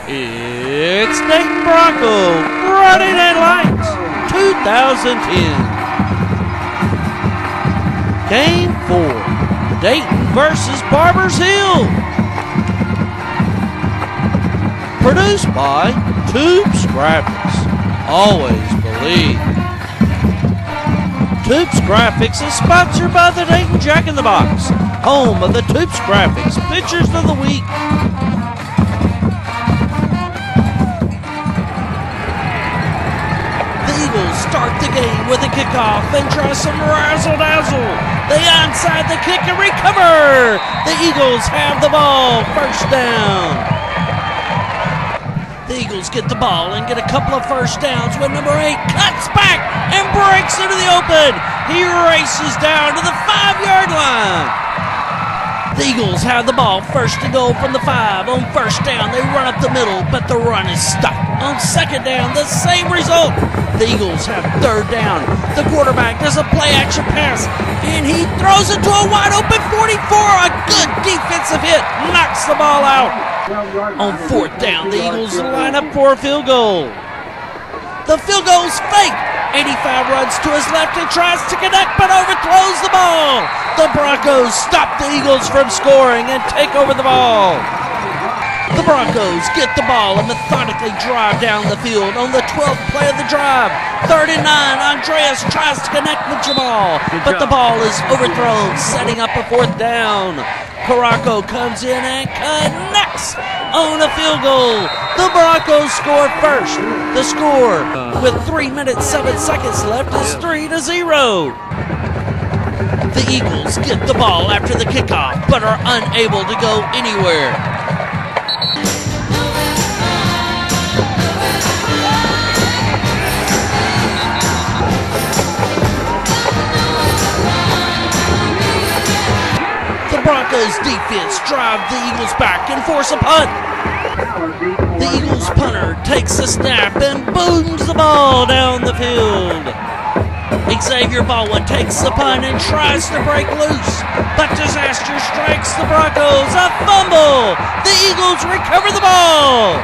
It's Dayton Bronco Friday Night Lights 2010. Game 4, Dayton versus Barbers Hill. Produced by Tubes Graphics. Always believe. Tubes Graphics is sponsored by the Dayton Jack in the Box, home of the Tubes Graphics Pictures of the Week. The Eagles start the game with a kickoff and try some razzle-dazzle. They onside the kick and recover. The Eagles have the ball, first down. The Eagles get the ball and get a couple of first downs when number 8 cuts back and breaks into the open. He races down to the 5-yard line. The Eagles have the ball, first and goal from the 5. On first down, they run up the middle, but the run is stopped. On second down, the same result. The Eagles have third down. The quarterback does a play-action pass, and he throws it to a wide-open 44. A good defensive hit knocks the ball out. On fourth down, the Eagles line up for a field goal. The field goal's fake. 85 runs to his left and tries to connect, but overthrows the ball. The Broncos stop the Eagles from scoring and take over the ball. The Broncos get the ball and methodically drive down the field on the 12th play of the drive. 3rd and 9, Andreas tries to connect with Jamal, but the ball is overthrown, setting up a fourth down. Caraco comes in and connects on a field goal. The Broncos score first. The score, with 3 minutes, 7 seconds left, is 3-0. The Eagles get the ball after the kickoff, but are unable to go anywhere. Broncos defense drive the Eagles back and force a punt. The Eagles punter takes the snap and booms the ball down the field. Xavier Baldwin takes the punt and tries to break loose, but disaster strikes the Broncos. A fumble. The Eagles recover the ball.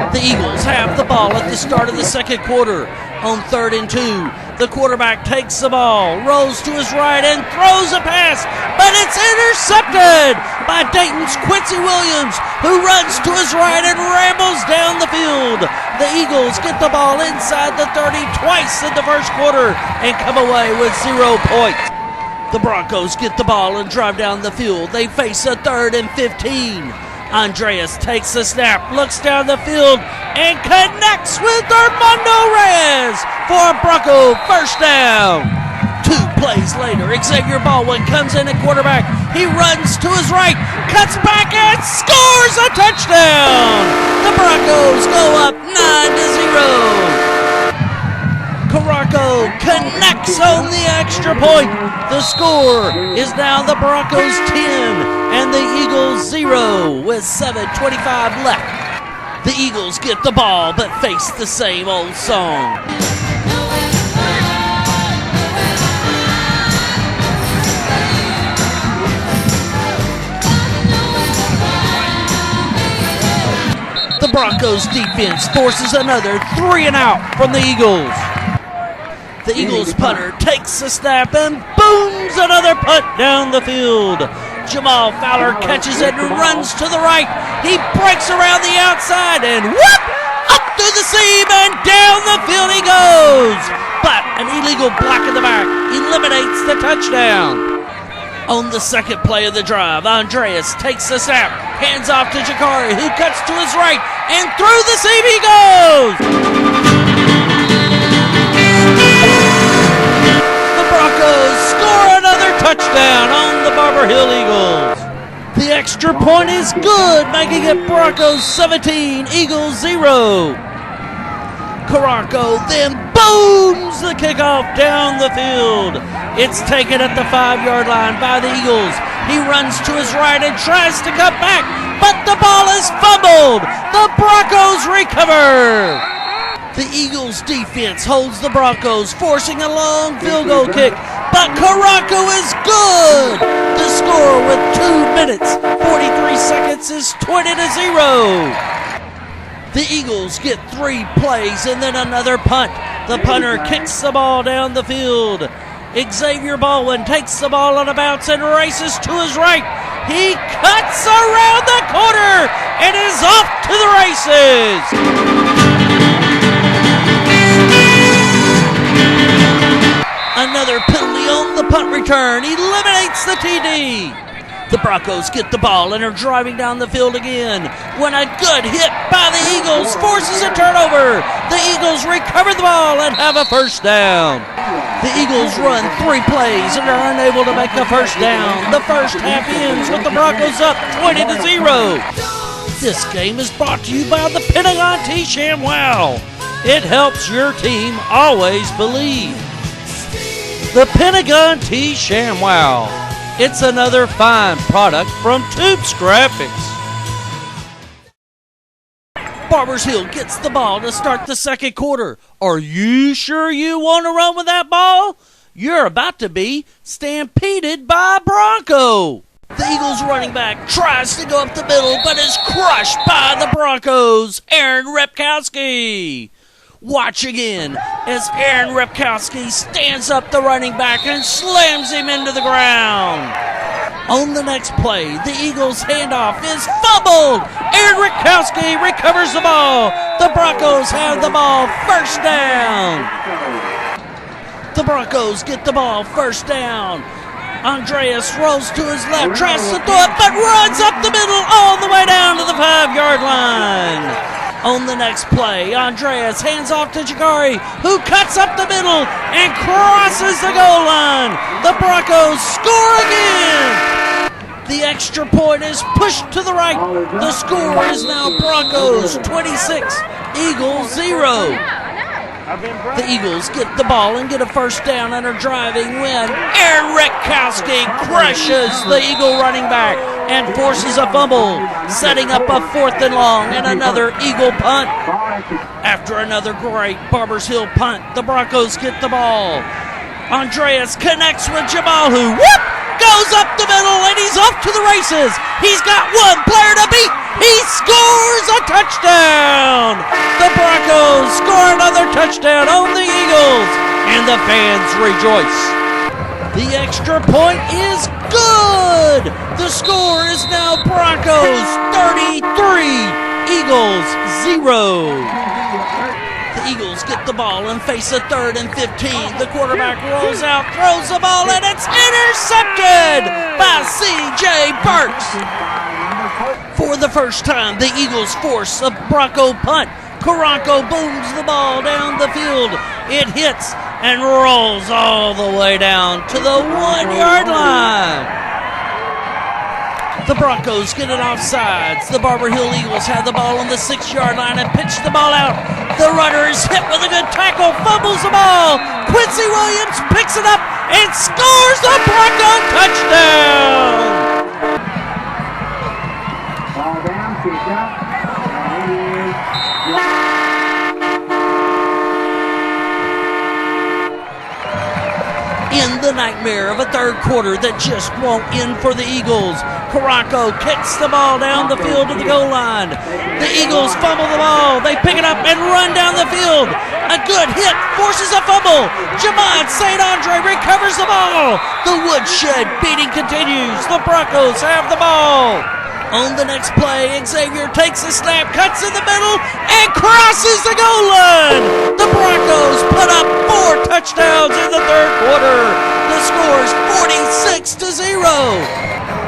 The Eagles have the ball at the start of the second quarter. On 3rd and 2, the quarterback takes the ball, rolls to his right, and throws a pass, but it's intercepted by Dayton's Quincy Williams, who runs to his right and rambles down the field. The Eagles get the ball inside the 30 twice in the first quarter and come away with 0 points. The Broncos get the ball and drive down the field. They face a 3rd and 15. Andreas takes the snap, looks down the field, and connects with Armando Reyes for a Bronco first down. 2 plays later, Xavier Baldwin comes in at quarterback. He runs to his right, cuts back, and scores a touchdown. The Broncos go up 9-0. Caraco connects on the extra point. The score is now the Broncos 10 and the Eagles 0 with 7:25 left. The Eagles get the ball but face the same old song. The Broncos defense forces another 3 and out from the Eagles. The Eagles punter takes the snap and booms another punt down the field. Jamal Fowler catches it and runs to the right. He breaks around the outside and whoop! Up through the seam and down the field he goes. But an illegal block in the back eliminates the touchdown. On the second play of the drive, Andreas takes the snap, hands off to Jakari, who cuts to his right, and through the seam he goes. Score another touchdown on the Barber Hill Eagles. The extra point is good, making it Broncos 17, Eagles 0. Caraco then booms the kickoff down the field. It's taken at the 5-yard line by the Eagles. He runs to his right and tries to cut back, but the ball is fumbled. The Broncos recover. The Eagles defense holds the Broncos, forcing a long field goal kick, but Caraco is good. The score with 2 minutes, 43 seconds is Eagles 20-0. The Eagles get 3 plays and then another punt. The punter kicks the ball down the field. Xavier Baldwin takes the ball on a bounce and races to his right. He cuts around the corner and is off to the races. Another penalty on the punt return eliminates the TD. The Broncos get the ball and are driving down the field again when a good hit by the Eagles forces a turnover. The Eagles recover the ball and have a first down. The Eagles run 3 plays and are unable to make a first down. The first half ends with the Broncos up 20-0. This game is brought to you by the Pentagon T-Sham Wow. It helps your team always believe. The Pentagon T-Sham Wow. It's another fine product from Tubes Graphics. Barbers Hill gets the ball to start the second quarter. Are you sure you want to run with that ball? You're about to be stampeded by a Bronco. The Eagles running back tries to go up the middle, but is crushed by the Broncos' Aaron Repkowski. Watch again as Aaron Repkowski stands up the running back and slams him into the ground. On the next play, the Eagles' handoff is fumbled. Aaron Repkowski recovers the ball. The Broncos have the ball, first down. The Broncos get the ball, first down. Andreas rolls to his left, tries to throw it, but runs up the middle all the way down to the 5-yard line. On the next play, Andreas hands off to Jagari, who cuts up the middle and crosses the goal line. The Broncos score again. The extra point is pushed to the right. The score is now Broncos 26, Eagles 0. The Eagles get the ball and get a first down and are driving when Aaron Repkowski crushes the Eagle running back and forces a fumble, setting up a 4th and long and another Eagle punt. After another great Barbers Hill punt, the Broncos get the ball. Andreas connects with Jamal, who goes up the middle and he's off to the races. He's got one player to beat. He scores a touchdown. The Broncos score another touchdown on the Eagles, and the fans rejoice. The extra point is good. The score is now Broncos 33, Eagles 0. The Eagles get the ball and face a 3rd and 15. The quarterback rolls out, throws the ball, and it's intercepted by C.J. Burks. For the first time, the Eagles force a Bronco punt. Karanko booms the ball down the field. It hits and rolls all the way down to the 1-yard line. The Broncos get it offsides. The Barber Hill Eagles have the ball on the 6-yard line and pitch the ball out. The runner is hit with a good tackle, fumbles the ball. Quincy Williams picks it up and scores the Bronco touchdown. Ball down, kick up. In the nightmare of a third quarter that just won't end for the Eagles, Karanko kicks the ball down the field to the goal line. The Eagles fumble the ball. They pick it up and run down the field. A good hit forces a fumble. Jamon St. Andre recovers the ball. The woodshed beating continues. The Broncos have the ball. On the next play, Xavier takes the snap, cuts in the middle, and crosses the goal line. The Broncos put up 4 touchdowns in the third quarter. The score is 46-0.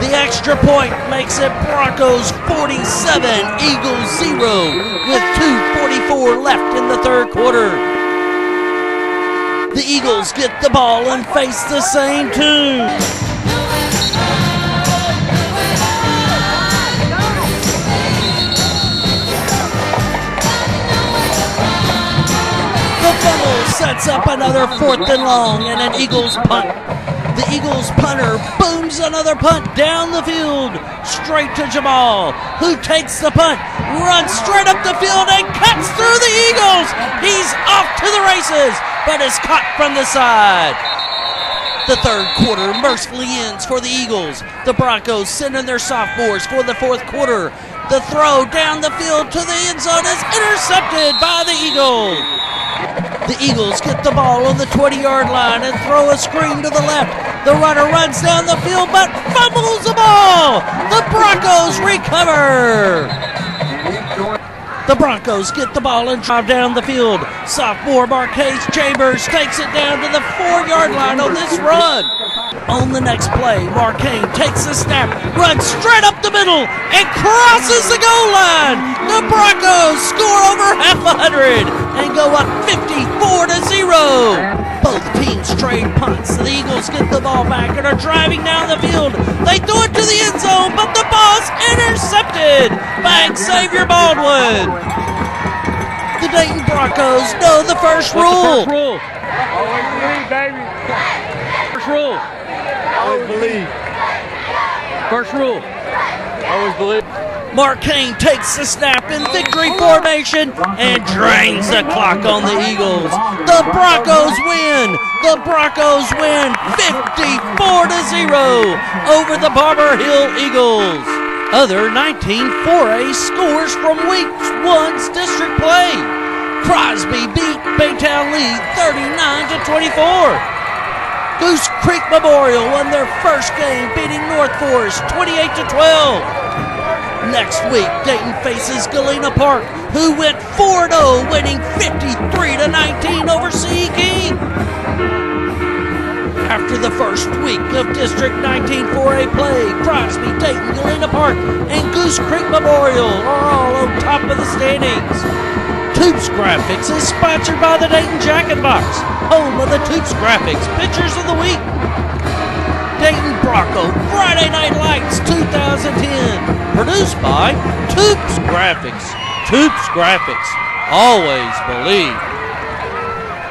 The extra point makes it Broncos 47, Eagles 0, with 2:44 left in the third quarter. The Eagles get the ball and face the same tune. Sets up another 4th and long and an Eagles punt. The Eagles punter booms another punt down the field, straight to Jamal, who takes the punt, runs straight up the field and cuts through the Eagles. He's off to the races, but is caught from the side. The third quarter mercifully ends for the Eagles. The Broncos send in their sophomores for the fourth quarter. The throw down the field to the end zone is intercepted by the Eagles. The Eagles get the ball on the 20-yard line and throw a screen to the left. The runner runs down the field but fumbles the ball. The Broncos recover. The Broncos get the ball and drive down the field. Sophomore Marquez Chambers takes it down to the 4-yard line on this run. On the next play, Marquez takes the snap, runs straight up the middle, and crosses the goal line. The Broncos score over half 100 and go up 54-0. Both teams trade punts. The Eagles get the ball back and are driving down the field. They throw it to the end zone, but the ball's intercepted by Xavier Baldwin. The Dayton Broncos know the first rule. Always believe, baby. First rule. Always believe. First rule. Always believe. Mark Kane takes the snap in victory formation and drains the clock on the Eagles. The Broncos win. The Broncos win 54-0 over the Barber Hill Eagles. Other 19 4A scores from Week 1's district play. Crosby beat Baytown Lee 39-24. Goose Creek Memorial won their first game, beating North Forest 28-12. Next week, Dayton faces Galena Park, who went 4-0, winning 53-19 over C.E. King. After the first week of District 19 4A play, Crosby, Dayton, Galena Park, and Goose Creek Memorial are all on top of the standings. Toops Graphics is sponsored by the Dayton Jack in Box, home of the Toops Graphics Pictures of the Week. Dayton Bronco Friday Night Lights 2010, produced by Toops Graphics. Toops Graphics, always believe.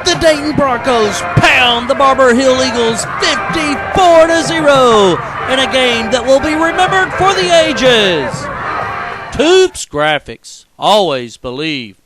The Dayton Broncos pound the Barber Hill Eagles 54-0 in a game that will be remembered for the ages. Toops Graphics, always believe.